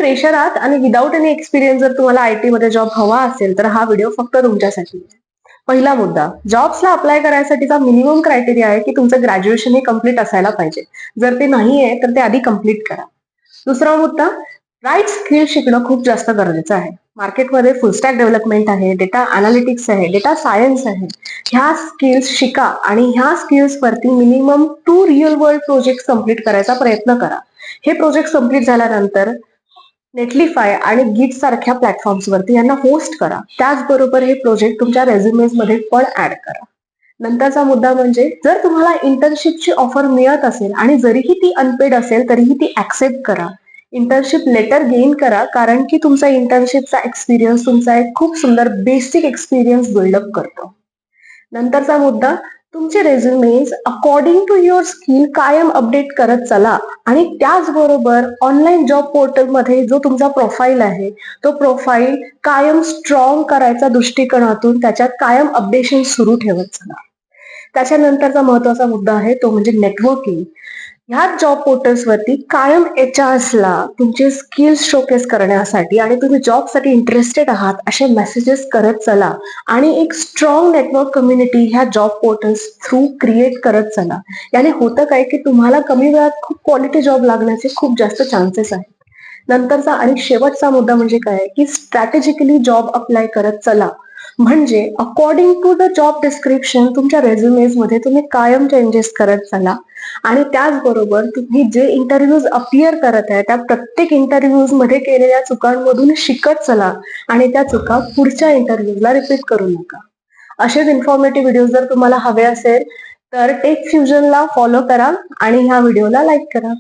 Fresher आहात आणि without any experience जर तुम्हाला आयटी मध्ये जॉब हवा असेल तर हा व्हिडिओ फक्त तुमच्यासाठी आहे. पहिला मुद्दा, जॉब्सला अप्लाय करायसाठीचा मिनिमम क्रायटेरिया आहे की तुमचं ग्रॅज्युएशन हे कम्प्लीट असायला पाहिजे. जर ते नाही आहे तर ते आधी कम्प्लीट करा. दुसरा मुद्दा, राईट स्किल शिकणं खूप जास्त गरजेचं आहे. मार्केटमध्ये फुल स्टॅक डेव्हलपमेंट आहे, डेटा अनालिटिक्स आहे, डेटा सायन्स आहे. ह्या स्किल्स शिका आणि ह्या स्किल्स वरती minimum 2 real world project complete करायचा प्रयत्न करा. हे प्रोजेक्ट कम्प्लीट झाल्यानंतर नेटलिफाय आणि गिट सारख्या प्लॅटफॉर्म्स वरती यांना होस्ट करा. त्याचबरोबर हे प्रोजेक्ट तुमच्या रेझ्युमेज मध्ये पण ऍड करा. नंतरचा मुद्दा म्हणजे जर तुम्हाला इंटर्नशिपची ऑफर मिळत असेल आणि जरीही ती अनपेड असेल तरीही ती ऍक्सेप्ट करा. इंटर्नशिप लेटर गेन करा, कारण की तुमचा इंटर्नशिपचा एक्सपिरियन्स तुमचा एक खूप सुंदर बेसिक एक्सपिरियन्स बिल्डअप करतो. नंतरचा मुद्दा, तुमचे रेझ्युमेज अकॉर्डिंग टू युअर स्किल कायम अपडेट करत चला आणि त्याचबरोबर ऑनलाईन जॉब पोर्टल मध्ये जो तुमचा प्रोफाईल आहे तो प्रोफाईल कायम स्ट्रॉंग करायचा दृष्टिकोनातून त्याच्यात कायम अपडेशन सुरू ठेवत चला. त्याच्यानंतरचा महत्वाचा मुद्दा आहे तो म्हणजे नेटवर्किंग. ह्या जॉब पोर्टल्स वरती कायम ला तुमचे स्किल्स शोकेस करण्यासाठी आणि तुम्ही जॉबसाठी इंटरेस्टेड आहात असे मेसेजेस करत चला आणि एक स्ट्रॉंग नेटवर्क कम्युनिटी ह्या जॉब पोर्टल्स थ्रू क्रिएट करत चला. याने होतं काय की तुम्हाला कमी वेळात खूप क्वालिटी जॉब लागण्याचे खूप जास्त चान्सेस आहेत. नंतरचा आणि शेवटचा मुद्दा म्हणजे काय की स्ट्रॅटेजिकली जॉब अप्लाय करत चला. म्हणजे according to the job description तुमच्या रेझ्युमेज मध्ये तुम्ही कायम चेंजेस करत चला आणि त्याचबरोबर तुम्ही जे इंटरव्ह्यूज अपियर करत आहे त्या प्रत्येक इंटरव्ह्यूज मध्ये केलेल्या चुकांमधून शिकत चला आणि त्या चुका पुढच्या इंटरव्ह्यूजला रिपीट करू नका. असेच इन्फॉर्मेटिव्ह व्हिडिओ जर तुम्हाला हवे असेल तर टेक फ्युजनला फॉलो करा आणि ह्या व्हिडिओला लाईक करा.